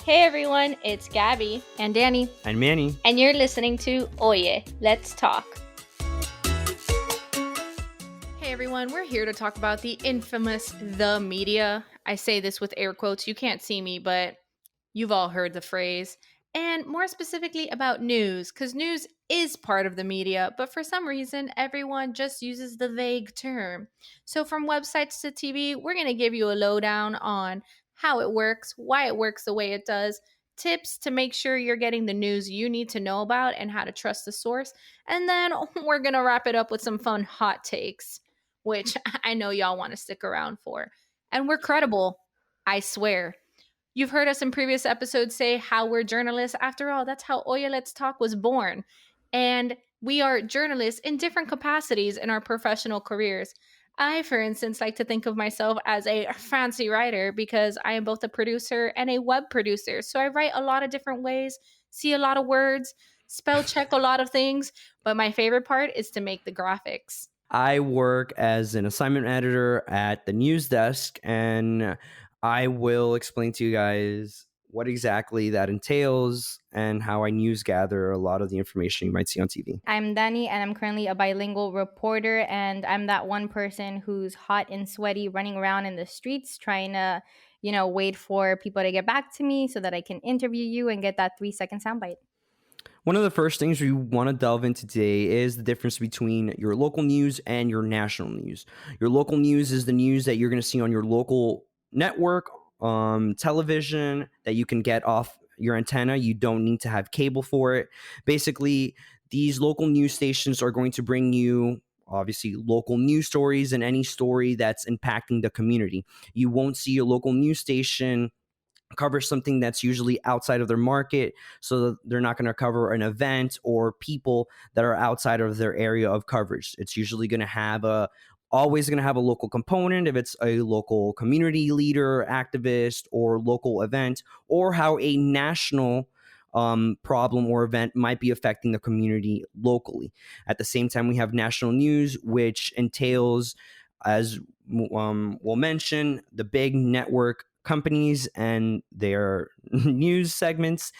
Hey everyone, it's Gabby. And Danny. And Manny. And you're listening to Oye, Let's Talk. Hey everyone, we're here to talk about the infamous the media. I say this with air quotes. You can't see me, but you've all heard the phrase. And more specifically about news, because news is part of the media, but for some reason, everyone just uses the vague term. So from websites to TV, we're going to give you a lowdown on how it works, why it works the way it does, tips to make sure you're getting the news you need to know about, and how to trust the source. And then we're going to wrap it up with some fun hot takes, which I know y'all want to stick around for. And we're credible, I swear. You've heard us in previous episodes say how we're journalists. After all, that's how Oye Let's Talk was born. And we are journalists in different capacities in our professional careers. I, for instance, like to think of myself as a fancy writer because I am both a producer and a web producer. So I write a lot of different ways, see a lot of words, spell check a lot of things. But my favorite part is to make the graphics. I work as an assignment editor at the news desk, and I will explain to you guys what exactly that entails and how I news gather a lot of the information you might see on TV. I'm Danny, and I'm currently a bilingual reporter, and I'm that one person who's hot and sweaty running around in the streets trying to, wait for people to get back to me so that I can interview you and get that 3-second soundbite. One of the first things we want to delve into today is the difference between your local news and your national news. Your local news is the news that you're going to see on your local network, television, that you can get off your antenna. You don't need to have cable for it. Basically, these local news stations are going to bring you, obviously, local news stories and any story that's impacting the community. You won't see a local news station cover something that's usually outside of their market, so they're not going to cover an event or people that are outside of their area of coverage. It's usually going to have always going to have a local component if it's a local community leader, activist, or local event, or how a national problem or event might be affecting the community locally. At the same time, we have national news, which entails, as we'll mention, the big network companies and their news segments.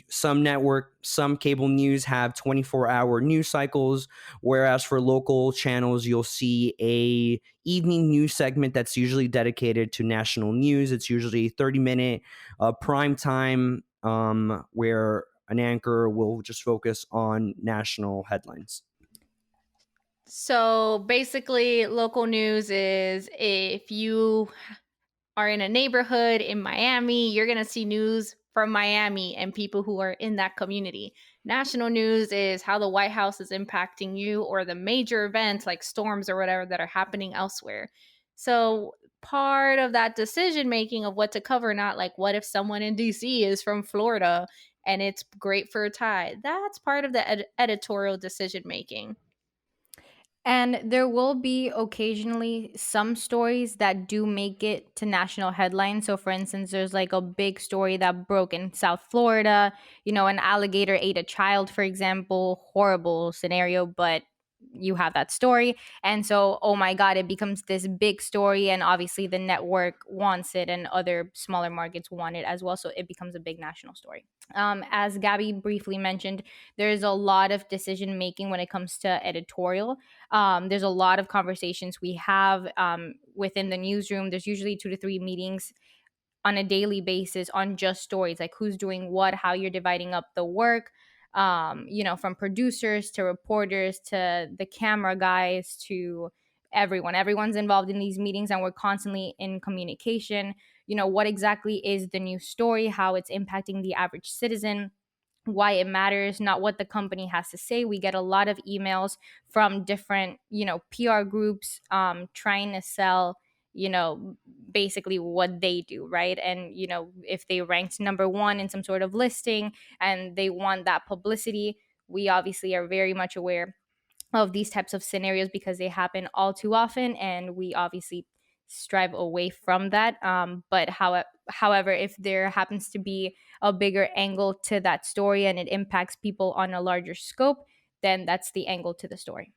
Some cable news have 24-hour news cycles, whereas for local channels, you'll see a evening news segment that's usually dedicated to national news. It's usually a 30-minute prime time where an anchor will just focus on national headlines. So basically, local news is if you are in a neighborhood in Miami, you're going to see news from Miami and people who are in that community. National news is how the White House is impacting you, or the major events like storms or whatever that are happening elsewhere. So part of that decision making of what to cover, not like what if someone in DC is from Florida and it's great for a tie. That's part of the editorial decision making. And there will be occasionally some stories that do make it to national headlines. So, for instance, there's like a big story that broke in South Florida. An alligator ate a child, for example. Horrible scenario, but you have that story. And so, oh my God, it becomes this big story. And obviously, the network wants it, and other smaller markets want it as well. So, it becomes a big national story. As Gabby briefly mentioned, there's a lot of decision making when it comes to editorial. There's a lot of conversations we have within the newsroom. There's usually 2 to 3 meetings on a daily basis on just stories, like who's doing what, how you're dividing up the work, from producers to reporters to the camera guys to everyone. Everyone's involved in these meetings, and we're constantly in communication. What exactly is the new story, how it's impacting the average citizen, why it matters, not what the company has to say. We get a lot of emails from different, PR groups trying to sell, basically what they do, right? And, if they ranked number 1 in some sort of listing and they want that publicity, we obviously are very much aware of these types of scenarios because they happen all too often, and we obviously strive away from that. But however, if there happens to be a bigger angle to that story and it impacts people on a larger scope, then that's the angle to the story.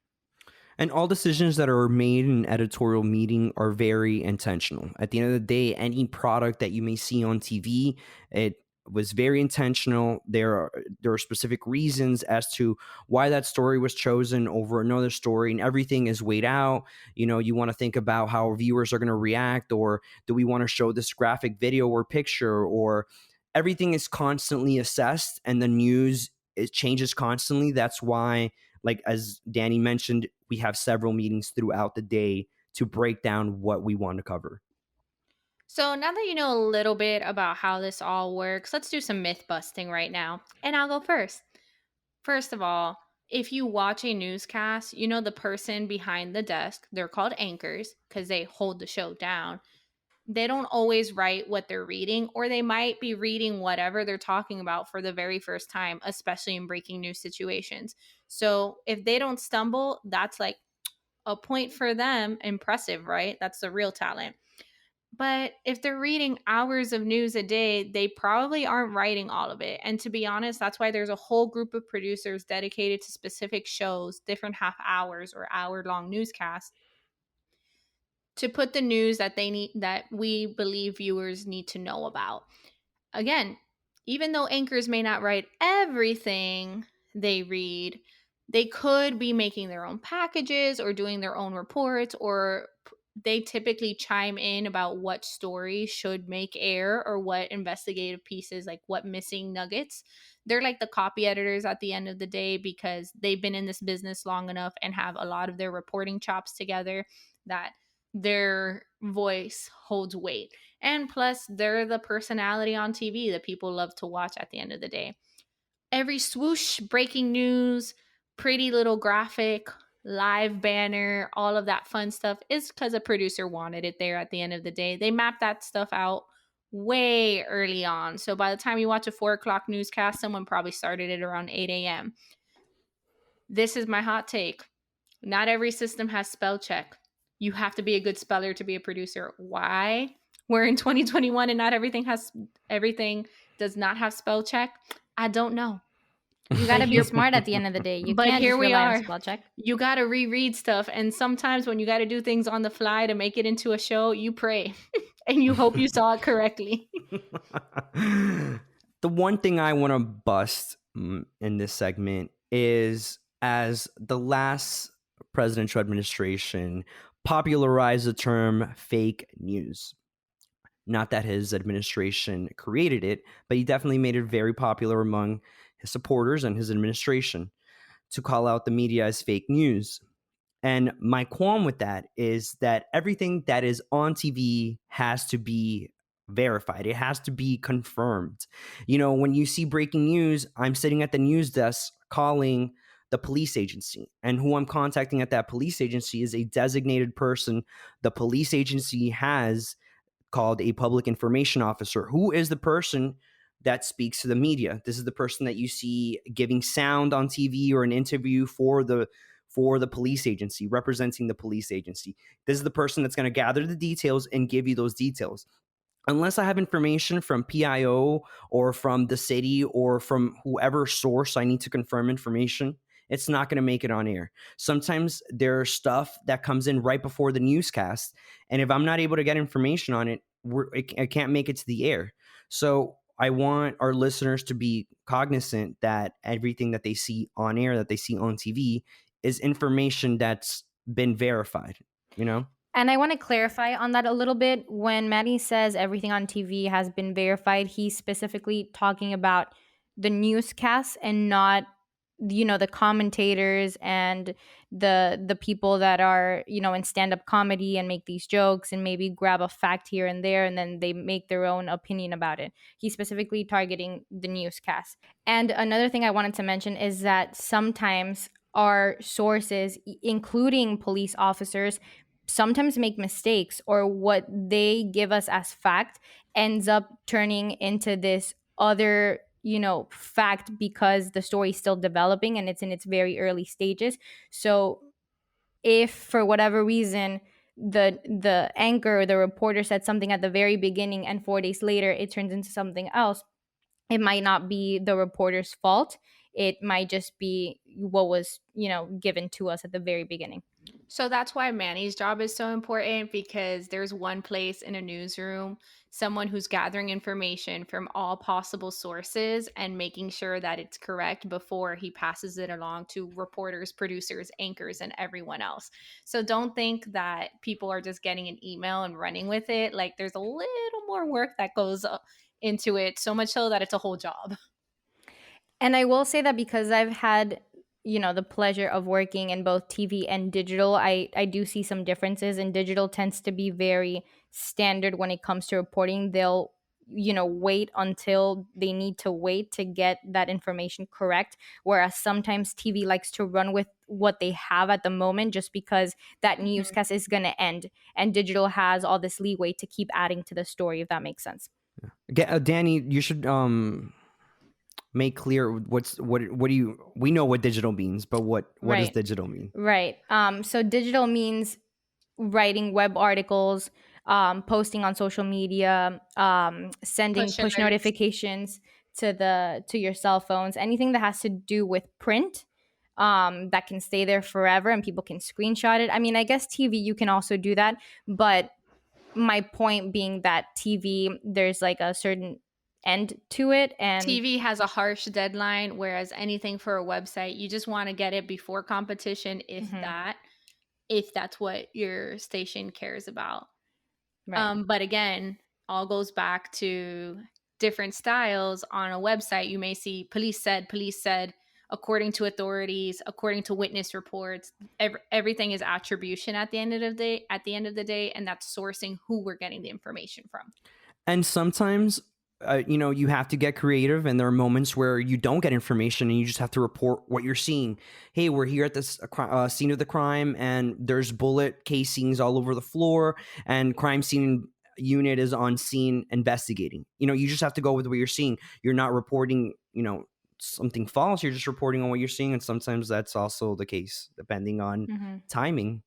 And all decisions that are made in an editorial meeting are very intentional. At the end of the day, any product that you may see on TV, it was very intentional. There are specific reasons as to why that story was chosen over another story, and everything is weighed out. You want to think about how viewers are going to react, or do we want to show this graphic video or picture, or everything is constantly assessed, and the news, it changes constantly. That's why, like as Danny mentioned, we have several meetings throughout the day to break down what we want to cover. So, now that you know a little bit about how this all works, let's do some myth busting right now. And I'll go first. First of all, if you watch a newscast, you know the person behind the desk, they're called anchors because they hold the show down. They don't always write what they're reading, or they might be reading whatever they're talking about for the very first time, especially in breaking news situations. So if they don't stumble, that's like a point for them. Impressive, right? That's the real talent. But if they're reading hours of news a day, they probably aren't writing all of it. And to be honest, that's why there's a whole group of producers dedicated to specific shows, different half hours or hour long newscasts, to put the news that they need, that we believe viewers need to know about. Again, even though anchors may not write everything they read, they could be making their own packages or doing their own reports, or they typically chime in about what stories should make air or what investigative pieces, like what missing nuggets. They're like the copy editors at the end of the day because they've been in this business long enough and have a lot of their reporting chops together that their voice holds weight. And plus, they're the personality on TV that people love to watch at the end of the day. Every swoosh, breaking news, pretty little graphic, live banner, all of that fun stuff is because a producer wanted it there at the end of the day. They mapped that stuff out way early on. So by the time you watch a 4 o'clock newscast, someone probably started it around 8 a.m. This is my hot take. Not every system has spell check. You have to be a good speller to be a producer. Why? We're in 2021 and not everything does not have spell check. I don't know. You got But to be here smart at the end of the day. You but can't here just we rely on are. spell check. You got to reread stuff, and sometimes when you got to do things on the fly to make it into a show, you pray and you hope you saw it correctly. The one thing I want to bust in this segment is, as the last presidential administration popularized the term fake news. Not that his administration created it, but he definitely made it very popular among his supporters and his administration to call out the media as fake news. And my qualm with that is that everything that is on TV has to be verified. It has to be confirmed. When you see breaking news, I'm sitting at the news desk calling the police agency. And who I'm contacting at that police agency is a designated person the police agency has, called a public information officer, who is the person that speaks to the media. This is the person that you see giving sound on TV or an interview for the police agency, representing the police agency. This is the person that's going to gather the details and give you those details. Unless I have information from PIO or from the city or from whoever source I need to confirm information, it's not going to make it on air. Sometimes there's stuff that comes in right before the newscast, and if I'm not able to get information on it, it can't make it to the air. So I want our listeners to be cognizant that everything that they see on air, that they see on TV, is information that's been verified, you know? And I want to clarify on that a little bit. When Maddie says everything on TV has been verified, he's specifically talking about the newscasts and not, the commentators and the people that are, in stand-up comedy and make these jokes and maybe grab a fact here and there and then they make their own opinion about it. He's specifically targeting the newscast. And another thing I wanted to mention is that sometimes our sources, including police officers, sometimes make mistakes, or what they give us as fact ends up turning into this other, fact, because the story is still developing and it's in its very early stages. So if for whatever reason the anchor or the reporter said something at the very beginning and 4 days later it turns into something else, it might not be the reporter's fault. It might just be what was, given to us at the very beginning. So that's why Manny's job is so important, because there's one place in a newsroom, someone who's gathering information from all possible sources and making sure that it's correct before he passes it along to reporters, producers, anchors, and everyone else. So don't think that people are just getting an email and running with it. Like, there's a little more work that goes into it, so much so that it's a whole job. And I will say that because I've had, the pleasure of working in both TV and digital, I do see some differences. And digital tends to be very standard when it comes to reporting. They'll, wait until they need to wait to get that information correct. Whereas sometimes TV likes to run with what they have at the moment just because that Mhm. newscast is going to end. And digital has all this leeway to keep adding to the story, if that makes sense. Danny, you should make clear what do you, we know what digital means, but what does Right. digital mean? Right. So digital means writing web articles, posting on social media, sending Push push alerts. notifications to your cell phones. Anything that has to do with print, that can stay there forever and people can screenshot it. I mean, I guess TV you can also do that, but my point being that TV there's like a certain end to it, and TV has a harsh deadline, whereas anything for a website, you just want to get it before competition, mhm, if that's what your station cares about. right. But again, all goes back to different styles. On a website, you may see police said, according to authorities, according to witness reports. Everything is attribution at the end of the day. At the end of the day, and that's sourcing who we're getting the information from. And sometimes, you have to get creative, and there are moments where you don't get information, and you just have to report what you're seeing. Hey, we're here at this scene of the crime, and there's bullet casings all over the floor, and crime scene unit is on scene investigating. You just have to go with what you're seeing. You're not reporting, something false. You're just reporting on what you're seeing, and sometimes that's also the case, depending on Mhm. timing.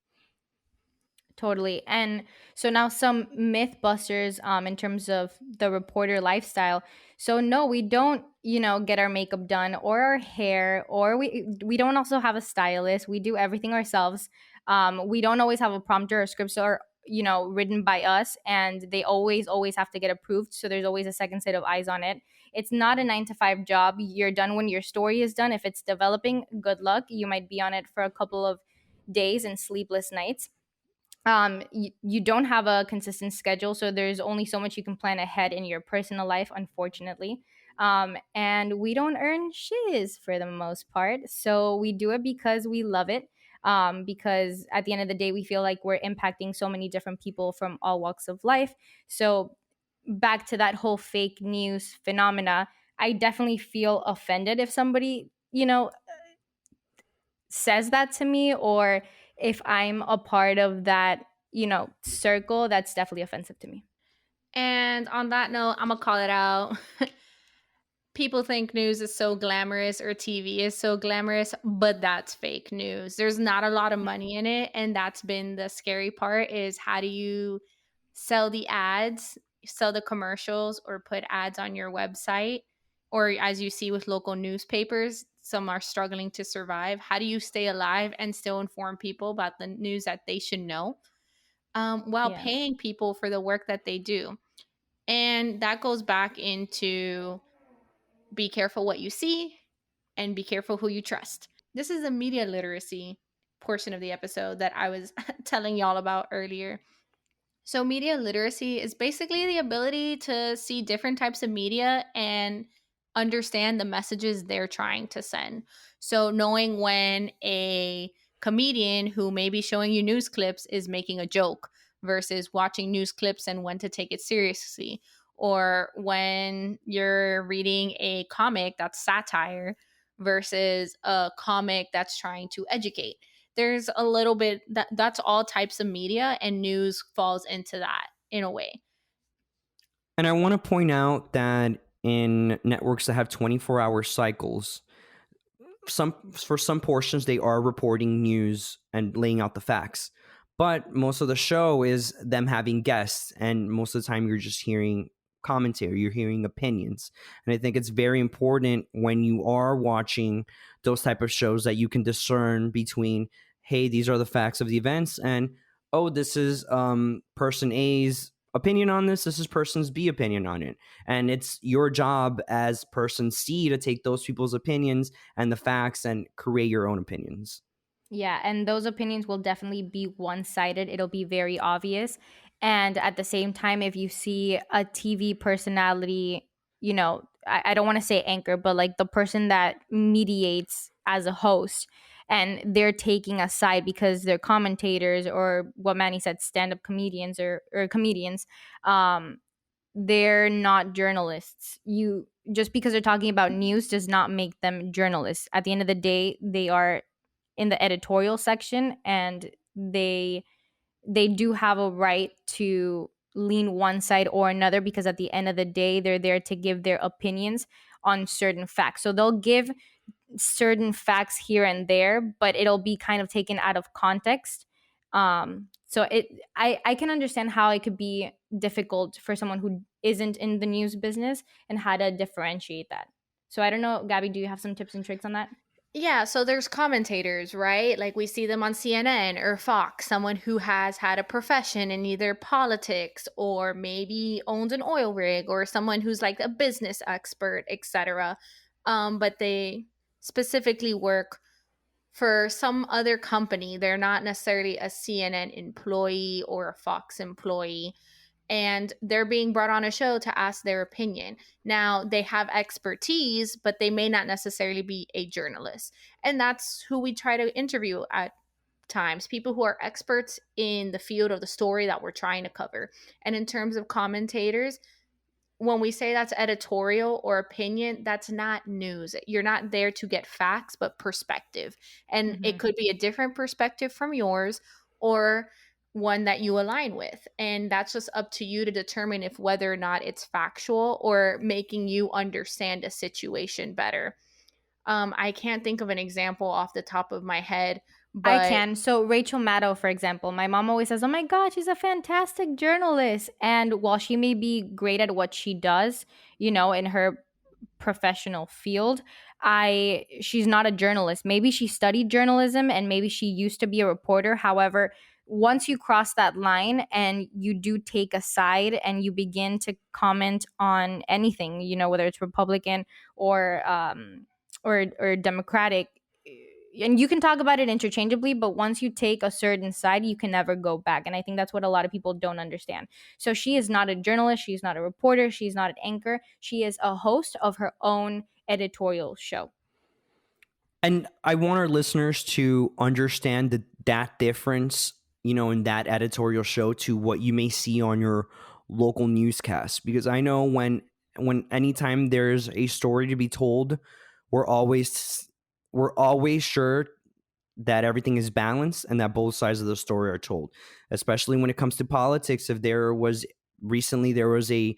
Totally. And so now some myth busters in terms of the reporter lifestyle. So no, we don't, get our makeup done or our hair, or we don't also have a stylist. We do everything ourselves. We don't always have a prompter or scripts or written by us, and they always have to get approved. So there's always a second set of eyes on it. It's not a 9 to 5 job. You're done when your story is done. If it's developing, good luck. You might be on it for a couple of days and sleepless nights. You don't have a consistent schedule, so there's only so much you can plan ahead in your personal life, unfortunately. And we don't earn shiz for the most part, so we do it because we love it. Because at the end of the day we feel like we're impacting so many different people from all walks of life. So back to that whole fake news phenomena, I definitely feel offended if somebody says that to me, or if I'm a part of that, circle. That's definitely offensive to me. And on that note, I'm gonna call it out. People think news is so glamorous or TV is so glamorous, but that's fake news. There's not a lot of money in it, and that's been the scary part, is how do you sell the ads, sell the commercials, or put ads on your website? Or as you see with local newspapers, some are struggling to survive. How do you stay alive and still inform people about the news that they should know, while Yeah. paying people for the work that they do? And that goes back into, be careful what you see and be careful who you trust. This is a media literacy portion of the episode that I was telling y'all about earlier. So, media literacy is basically the ability to see different types of media and understand the messages they're trying to send. So, knowing when a comedian who may be showing you news clips is making a joke versus watching news clips and when to take it seriously, or when you're reading a comic that's satire versus a comic that's trying to educate. There's a little bit that's all types of media, and news falls into that in a way. And I want to point out that in networks that have 24-hour cycles, for some portions they are reporting news and laying out the facts, but most of the show is them having guests, and most of the time you're just hearing commentary, you're hearing opinions. And I think it's very important when you are watching those type of shows that you can discern between, hey, these are the facts of the events, and oh, this is person A's opinion on this. This is person's B opinion on it, and it's your job as person C to take those people's opinions and the facts and create your own opinions. Yeah, and those opinions will definitely be one sided. It'll be very obvious. And at the same time, if you see a TV personality, I don't want to say anchor, but like the person that mediates as a host, and they're taking a side because they're commentators, or what Manny said, stand up comedians or comedians, um, they're not journalists. You just because they're talking about news does not make them journalists. At the end of the day, they are in the editorial section, and they do have a right to lean one side or another, because at the end of the day they're there to give their opinions on certain facts. So they'll give certain facts here and there, but it'll be kind of taken out of context. So I can understand how it could be difficult for someone who isn't in the news business and how to differentiate that. So I don't know, Gabby, do you have some tips and tricks on that? Yeah, so there's commentators, right? Like we see them on CNN or Fox, someone who has had a profession in either politics or maybe owns an oil rig, or someone who's like a business expert, etc. But they specifically work for some other company. They're not necessarily a CNN employee or a Fox employee, and they're being brought on a show to ask their opinion. Now, they have expertise, but they may not necessarily be a journalist. And that's who we try to interview at times, people who are experts in the field of the story that we're trying to cover. And in terms of commentators, when we say that's editorial or opinion, that's not news. You're not there to get facts, but perspective. And it Hmm. could be a different perspective from yours, or one that you align with. And that's just up to you to determine if whether or not it's factual or making you understand a situation better. I can't think of an example off the top of my head, I but can. So Rachel Maddow, for example, my mom always says, "Oh my God, she's a fantastic journalist." And while she may be great at what she does, in her professional field, I she's not a journalist. Maybe she studied journalism and maybe she used to be a reporter. However, once you cross that line and you do take a side and you begin to comment on anything, whether it's Republican or Democratic, and you can talk about it interchangeably, but once you take a certain side, you can never go back. And I think that's what a lot of people don't understand. So she is not a journalist, she's not a reporter, she's not an anchor, she is a host of her own editorial show. And I want our listeners to understand that difference, in that editorial show to what you may see on your local newscast. Because I know when anytime there's a story to be told, we're always we're always sure that everything is balanced and that both sides of the story are told, especially when it comes to politics. If there was recently there was a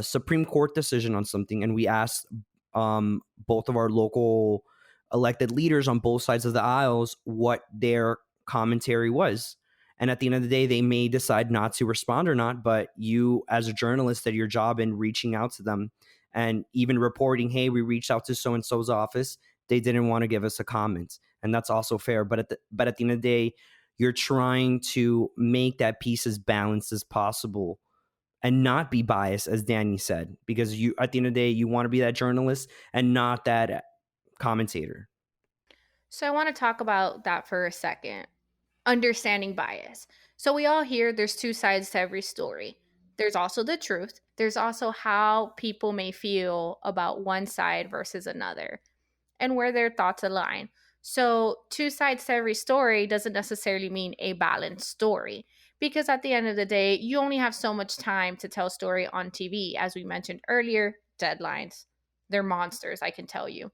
Supreme Court decision on something, and we asked both of our local elected leaders on both sides of the aisles what their commentary was. And at the end of the day, they may decide not to respond or not, but you, as a journalist, did your job in reaching out to them and even reporting, hey, we reached out to so and so's office. They didn't want to give us a comment, and that's also fair. But at the end of the day, you're trying to make that piece as balanced as possible and not be biased, as Danny said, because you, at the end of the day, you want to be that journalist and not that commentator. so I want to talk about that for a second. Understanding bias. So we all hear there's two sides to every story. There's also the truth. There's also how people may feel about one side versus another and where their thoughts align. So, two sides to every story doesn't necessarily mean a balanced story, because at the end of the day, you only have so much time to tell a story on TV. As we mentioned earlier, deadlines. They're monsters, I can tell you.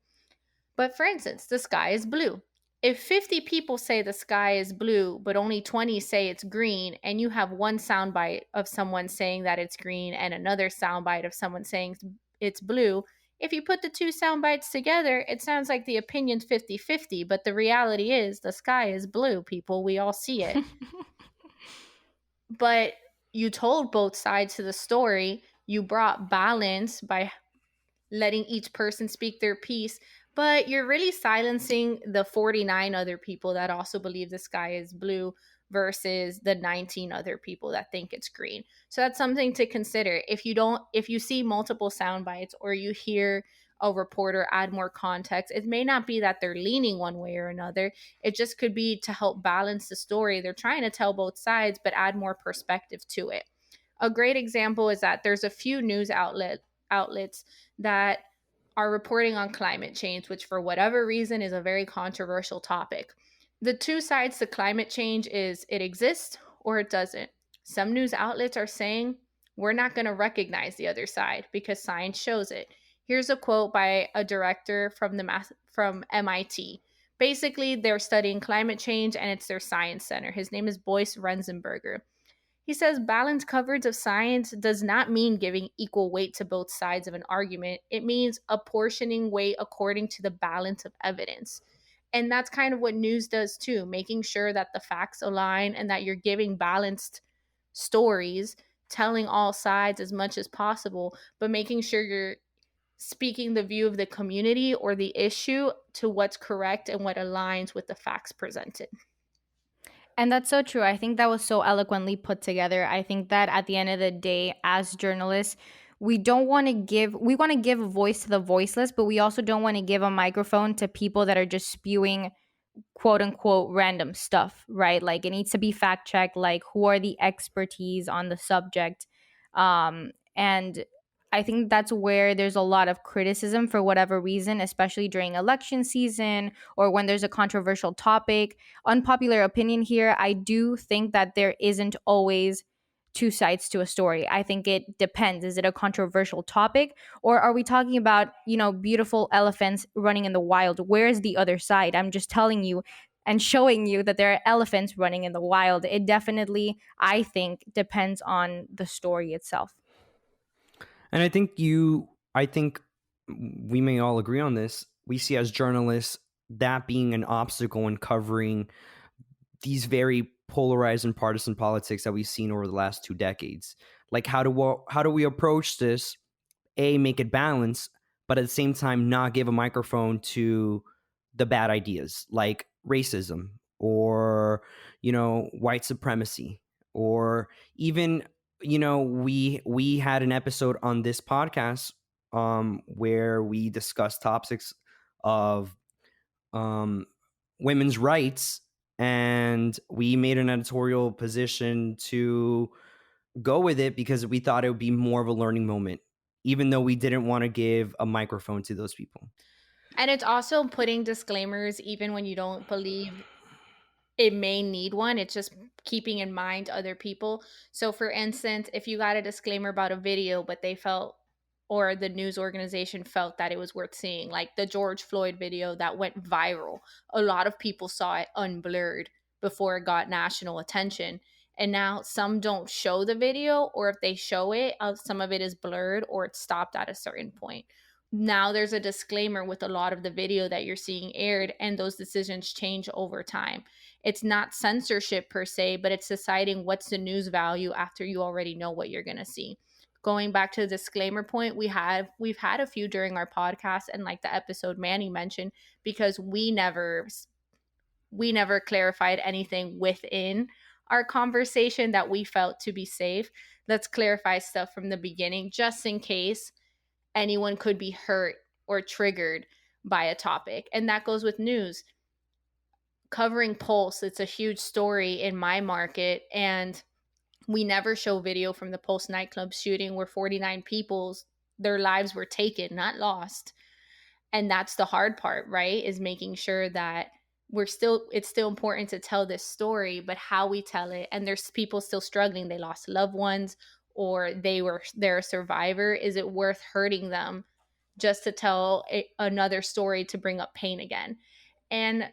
But for instance, the sky is blue. If 50 people say the sky is blue, but only 20 say it's green, and you have one soundbite of someone saying that it's green and another soundbite of someone saying it's blue, if you put the two sound bites together, it sounds like the opinion's 50-50. But the reality is the sky is blue, people. We all see it. But you told both sides to the story. You brought balance by letting each person speak their piece. but you're really silencing the 49 other people that also believe the sky is blue versus the 19 other people that think it's green. So that's something to consider. If you see multiple sound bites or you hear a reporter add more context, it may not be that they're leaning one way or another. It just could be to help balance the story. They're trying to tell both sides but add more perspective to it. A great example is that there's a few news outlets that are reporting on climate change, which for whatever reason is a very controversial topic. The two sides to climate change is it exists or it doesn't. Some news outlets are saying we're not going to recognize the other side because science shows it. Here's a quote by a director from MIT. Basically, they're studying climate change and it's their science center. His name is Boyce Renzenberger. He says balanced coverage of science does not mean giving equal weight to both sides of an argument. It means apportioning weight according to the balance of evidence. And that's kind of what news does too, making sure that the facts align and that you're giving balanced stories, telling all sides as much as possible, but making sure you're speaking the view of the community or the issue to what's correct and what aligns with the facts presented. And that's so true. I think that was so eloquently put together. I think that at the end of the day, as journalists, we want to give a voice to the voiceless, but we also don't want to give a microphone to people that are just spewing quote unquote random stuff, right? Like it needs to be fact checked, like who are the expertise on the subject. And I think that's where there's a lot of criticism for whatever reason, especially during election season or when there's a controversial topic. Unpopular opinion here, I do think that there isn't always two sides to a story. I think it depends. Is it a controversial topic, or are we talking about, beautiful elephants running in the wild? Where is the other side? I'm just telling you and showing you that there are elephants running in the wild. It definitely, I think, depends on the story itself. And I think we may all agree on this. We see as journalists that being an obstacle in covering these very polarized and partisan politics that we've seen over the last 2 decades. Like how do we approach this? Make it balanced, but at the same time not give a microphone to the bad ideas like racism or white supremacy, or even we had an episode on this podcast where we discussed topics of um women's rights, and we made an editorial position to go with it because we thought it would be more of a learning moment, even though we didn't want to give a microphone to those people. And it's also putting disclaimers even when you don't believe it may need one. It's just keeping in mind other people. So, for instance, if you got a disclaimer about a video, but they felt, or the news organization felt that it was worth seeing, like the George Floyd video that went viral, a lot of people saw it unblurred before it got national attention. And now some don't show the video, or if they show it, some of it is blurred or it's stopped at a certain point. Now there's a disclaimer with a lot of the video that you're seeing aired, and those decisions change over time. It's not censorship per se, but it's deciding what's the news value after you already know what you're going to see. Going back to the disclaimer point, we've had a few during our podcast, and like the episode Manny mentioned, because we never clarified anything within our conversation that we felt to be safe. Let's clarify stuff from the beginning just in case anyone could be hurt or triggered by a topic. And that goes with news. Covering Pulse, it's a huge story in my market, and we never show video from the Pulse nightclub shooting where 49 people's their lives were taken, not lost. And that's the hard part, right? Is making sure that it's still important to tell this story, but how we tell it. And there's people still struggling. They lost loved ones, or they're a survivor. Is it worth hurting them just to tell another story to bring up pain again? And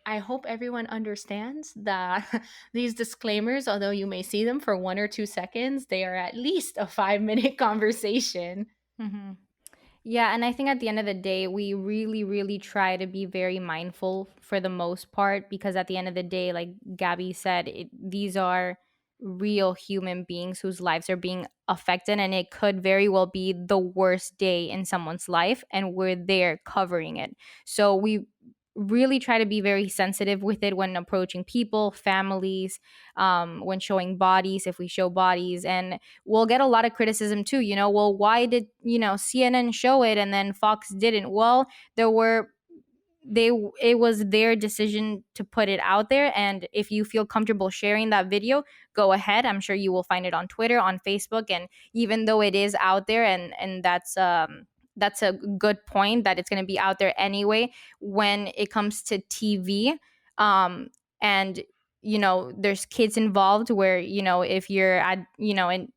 I hope everyone understands that these disclaimers, although you may see them for 1 or 2 seconds, they are at least a 5-minute conversation. Hmm. Yeah, and I think at the end of the day, we really, really try to be very mindful for the most part, because at the end of the day, like Gabby said, these are real human beings whose lives are being affected, and it could very well be the worst day in someone's life, and we're there covering it. So we really try to be very sensitive with it when approaching people, families, when showing bodies, if we show bodies. And we'll get a lot of criticism too, well, why did CNN show it and then Fox didn't? Well, there were they it was their decision to put it out there, and if you feel comfortable sharing that video, go ahead. I'm sure you will find it on Twitter, on Facebook. And even though it is out there, and that's a good point, that it's going to be out there anyway. When it comes to TV, and there's kids involved, where if you're at in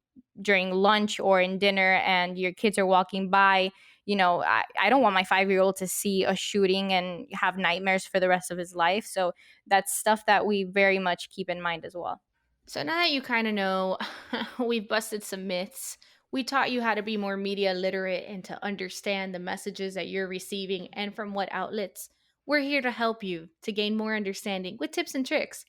during lunch or in dinner and your kids are walking by, I don't want my 5-year-old to see a shooting and have nightmares for the rest of his life. So that's stuff that we very much keep in mind as well. So now that you kind of know, we've busted some myths. We taught you how to be more media literate and to understand the messages that you're receiving and from what outlets. We're here to help you to gain more understanding with tips and tricks.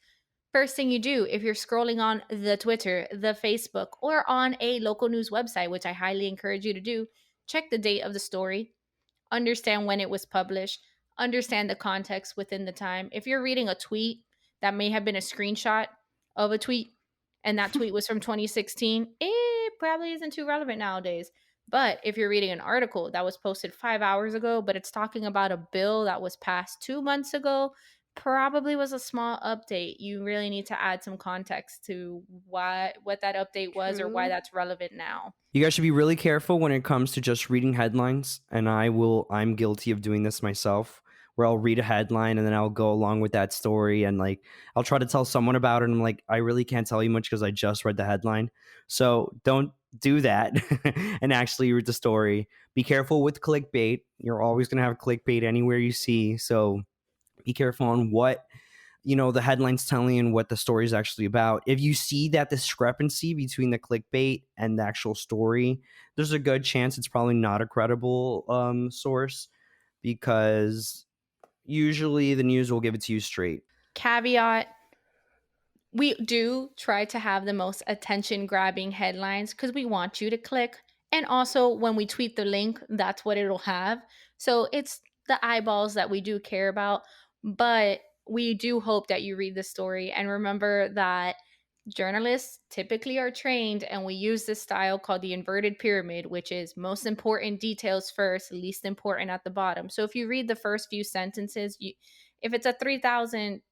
First thing you do, if you're scrolling on the Twitter, the Facebook, or on a local news website, which I highly encourage you to do, check the date of the story, understand when it was published, understand the context within the time. If you're reading a tweet that may have been a screenshot of a tweet and that tweet was from 2016, it probably isn't too relevant nowadays. But if you're reading an article that was posted 5 hours ago, but it's talking about a bill that was passed 2 months ago, probably was a small update. You really need to add some context to what that update was or why True. that's relevant now. You guys should be really careful when it comes to just reading headlines, and I'm guilty of doing this myself, where I'll read a headline and then I'll go along with that story, and like I'll try to tell someone about it, and I'm like, I really can't tell you much because I just read the headline. So don't do that and actually read the story. Be careful with clickbait. You're always going to have clickbait anywhere you see. So be careful on what the headline's telling and what the story is actually about. If you see that discrepancy between the clickbait and the actual story, there's a good chance it's probably not a credible source, because usually the news will give it to you straight. Caveat, we do try to have the most attention grabbing headlines because we want you to click. And also, when we tweet the link, that's what it'll have. So it's the eyeballs that we do care about. But we do hope that you read the story. And remember that journalists typically are trained, and we use this style called the inverted pyramid, which is most important details first, least important at the bottom. So if you read the first few sentences, if it's a 3,000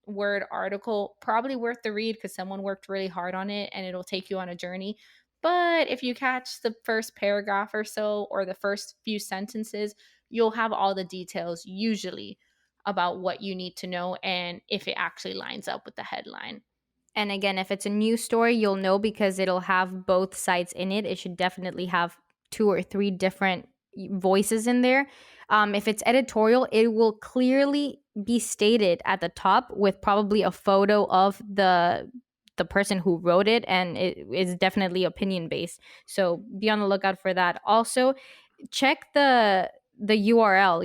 word article, probably worth the read because someone worked really hard on it and it'll take you on a journey. But if you catch the first paragraph or so, or the first few sentences, you'll have all the details usually about what you need to know and if it actually lines up with the headline. And again, if it's a news story, you'll know because it'll have both sides in it. It should definitely have 2 or 3 different voices in there. If it's editorial, it will clearly be stated at the top with probably a photo of the person who wrote it, and it is definitely opinion based. So be on the lookout for that. Also, check the URL.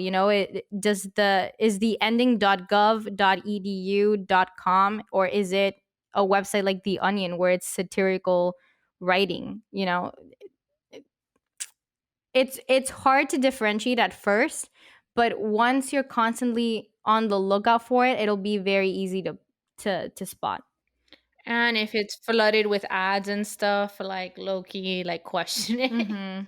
Is the ending.gov.edu.com, or is it a website like The Onion where it's satirical writing? It's hard to differentiate at first, but once you're constantly on the lookout for it, it'll be very easy to spot. And if it's flooded with ads and stuff, like low-key, like question it. Mm-hmm.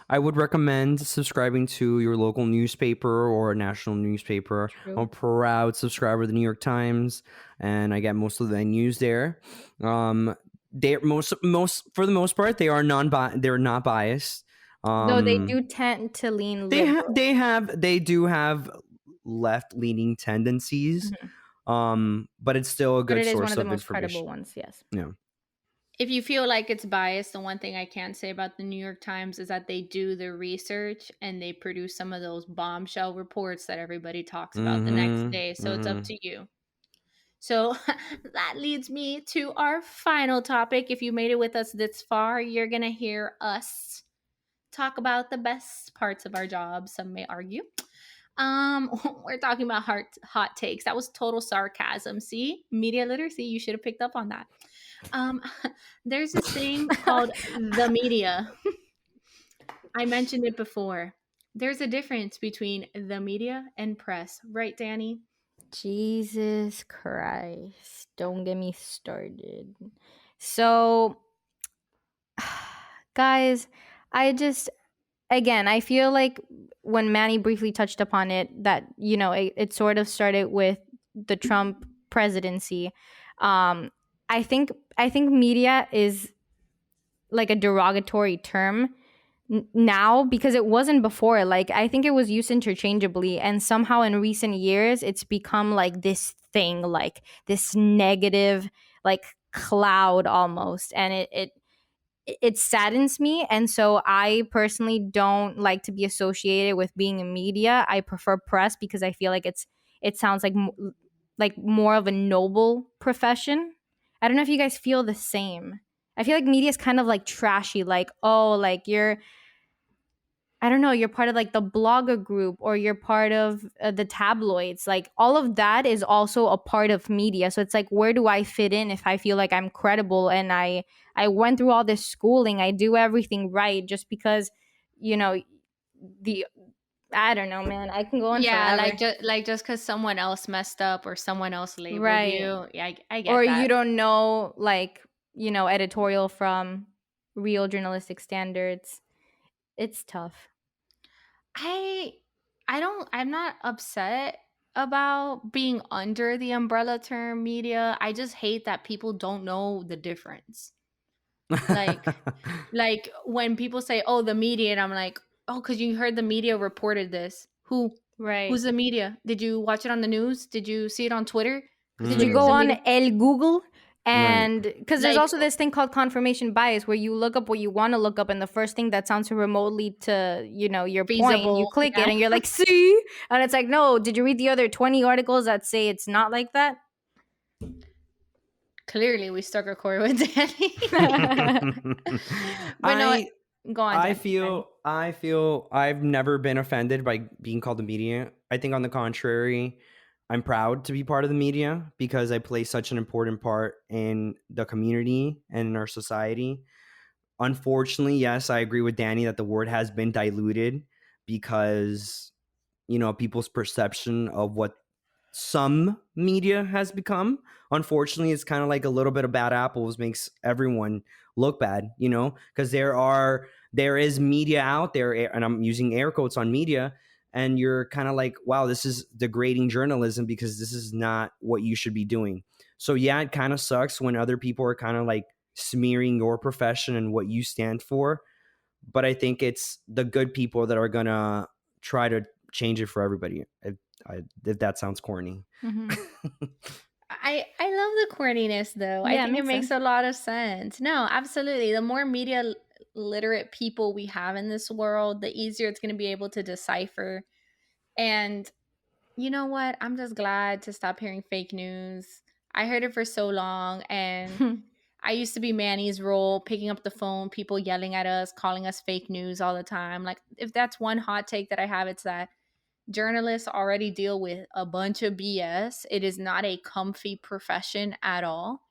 I would recommend subscribing to your local newspaper or a national newspaper. I'm a True. proud subscriber of the New York Times, and I get most of the news there. They most for the most part they are they're not biased. Though they do tend to lean liberal. They do have left leaning tendencies. Mhm. But it's still a But good it is one source of the of most credible information. ones, yes. Yeah. If you feel like it's biased, the one thing I can say about the New York Times is that they do the research and they produce some of those bombshell reports that everybody talks about the next day. So it's up Mm-hmm. to you. So that leads me to our final topic. If you made it with us this far, you're going to hear us talk about the best parts of our job, some may argue. We're talking about hot takes. That was total sarcasm. See, media literacy. You should have picked up on that. Um, there's this thing called the media. I mentioned it before. There's a difference between the media and press, right, Danny? Jesus Christ. Don't get me started. So, guys, I just, again, I feel like when Manny briefly touched upon it, that, it sort of started with the Trump presidency. Um, I think media is like a derogatory term now because it wasn't before. Like, I think it was used interchangeably, and somehow in recent years it's become like this thing, like this negative, like, cloud almost, and it saddens me. And so I personally don't like to be associated with being in media. I prefer press because I feel like it sounds like more of a noble profession. I don't know if you guys feel the same. I feel like media is kind of like trashy, like, oh, like you're, I don't know, you're part of like the blogger group, or you're part of the tabloids. Like, all of that is also a part of media. So it's like, where do I fit in if I feel like I'm credible and I went through all this schooling, I do everything right, just because, you know, the I don't know, man. I can go on Yeah, forever. like just because someone else messed up or someone else labeled Right. you. Yeah, I Or get you that. don't know, like, editorial from real journalistic standards. It's tough. I I'm not upset about being under the umbrella term media. I just hate that people don't know the difference. Like when people say, "Oh, the media," and I'm like, "Oh, cuz you heard the media reported this." Right. Who's the media? Did you watch it on the news? Did you see it on Twitter? Did Because you if it's go the Mm, on media, El Google? right. And because there's like, also this thing called confirmation bias, where you look up what you want to look up, and the first thing that sounds remotely to, your point, you feasible, click it yeah. and you're like, see? And it's like, no, did you read the other 20 articles that say it's not like that? Clearly, we struck a chord with Danny. But no, I go on, I Danny. feel I've never been offended by being called the media. I think on the contrary, I'm proud to be part of the media because I play such an important part in the community and in our society. Unfortunately, yes, I agree with Danny that the word has been diluted because people's perception of what some media has become. Unfortunately, it's kind of like a little bit of bad apples makes everyone look bad, because there is media out there, and I'm using air quotes on media, and you're kind of like, wow, this is degrading journalism because this is not what you should be doing. So yeah, it kind of sucks when other people are kind of like smearing your profession and what you stand for, but I think it's the good people that are gonna try to change it for everybody. If that sounds corny. Hmm. I love the corniness though. I Yeah, it think it makes makes sense. a lot of sense. No, absolutely. The more media literate people we have in this world, the easier it's going to be able to decipher. And you know what? I'm just glad to stop hearing fake news. I heard it for so long, and I used to be Manny's role, picking up the phone, people yelling at us, calling us fake news all the time. Like, if that's one hot take that I have, it's that journalists already deal with a bunch of BS. It is not a comfy profession at all.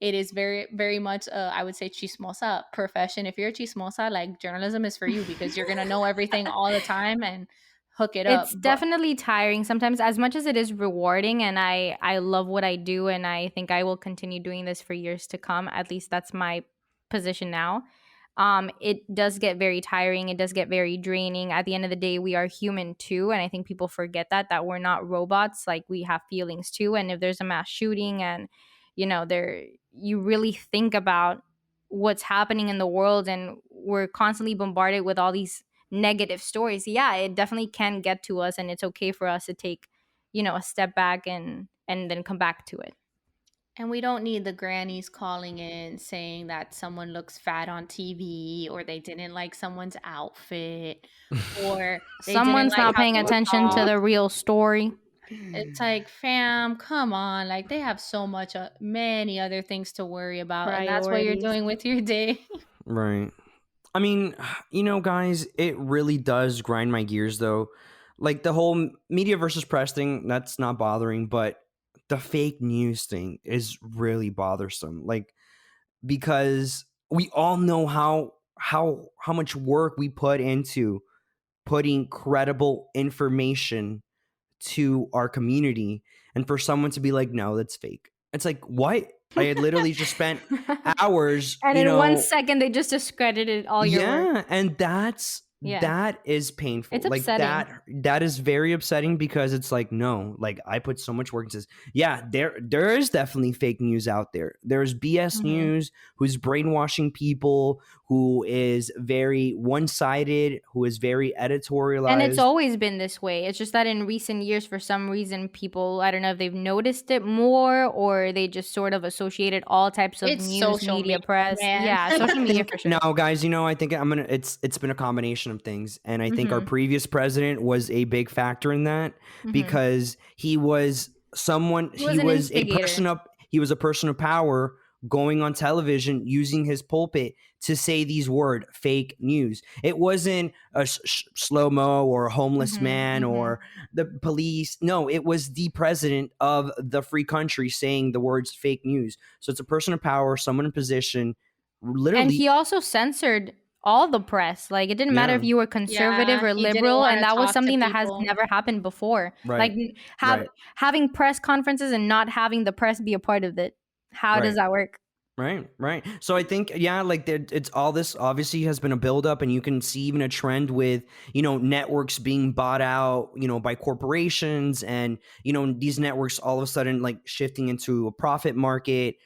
It is very, very much, I would say, chismosa profession. If you're a chismosa, like, journalism is for you because you're going to know everything all the time and hook it up. It's But definitely tiring sometimes, as much as it is rewarding, and I love what I do, and I think I will continue doing this for years to come. At least that's my position now. It does get very tiring, it does get very draining. At the end of the day, we are human too, and I think people forget that we're not robots. Like, we have feelings too, and if there's a mass shooting, and there, you really think about what's happening in the world, and we're constantly bombarded with all these negative stories. Yeah, it definitely can get to us, and it's okay for us to take, a step back, and then come back to it. and we don't need the grannies calling in saying that someone looks fat on TV, or they didn't like someone's outfit, or they didn't Someone's like not how paying they attention to talk. the real story. It's like, fam, come on. Like, they have so much, many other things to worry about. And that's what you're Priorities. doing with your day. Right. I mean, guys, it really does grind my gears though. Like the whole media versus press thing, that's not bothering, but the fake news thing is really bothersome. Like because we all know how much work we put into putting credible information to our community, and for someone to be like, no, that's fake. It's like, what? I had literally just spent hours, And in 1 second, they just discredited all your work. yeah, and Yeah. that is painful. It's Like upsetting. that is very upsetting, because it's like, no, like I put so much work into this. Yeah, there is definitely fake news out there. There's BS Mhm. news who's brainwashing people, who is very one-sided, who is very editorialized. And it's always been this way. It's just that in recent years, for some reason, people, I don't know if they've noticed it more, or they just sort of associated all types of It's news, social media, media, press. man. Yeah, social media for sure. No, guys, I think it's been a combination of things. And I think our Mhm. previous president was a big factor in that, Mhm. because he was He was an instigator. he was a person of power, going on television using his pulpit to say these word fake news. It wasn't a slow-mo or a homeless Mhm. man Mhm. or the police. No, it was the president of the free country saying the words fake news. So it's a person of power, someone in position, And literally. he also censored all the press. Like, it didn't matter if Yeah. you were conservative Yeah, or he didn't liberal, want and to that was talk to something that has people. never happened before. Like, Right. Right. having press conferences and not having the press be a part of it. How does Right. that work? Right. So I think, yeah, like it's all this obviously has been a buildup, and you can see even a trend with, networks being bought out, by corporations, and, these networks all of a sudden like shifting into a profit market.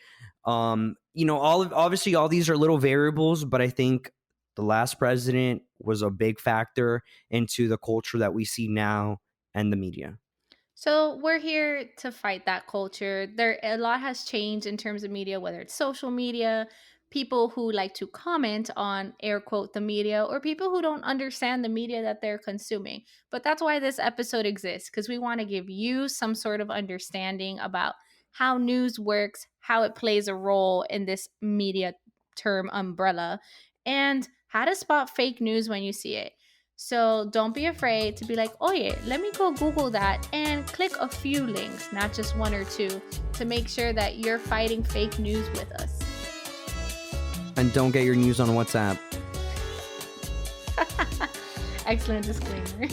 Obviously all these are little variables, but I think the last president was a big factor into the culture that we see now and the media. So we're here to fight that culture. There a lot has changed in terms of media, whether it's social media, people who like to comment on air quote the media, or people who don't understand the media that they're consuming. But that's why this episode exists, because we want to give you some sort of understanding about how news works, how it plays a role in this media term umbrella, and how to spot fake news when you see it. So don't be afraid to be like, oh yeah, let me go Google that and click a few links, not just one or two, to make sure that you're fighting fake news with us. And don't get your news on WhatsApp. Excellent disclaimer.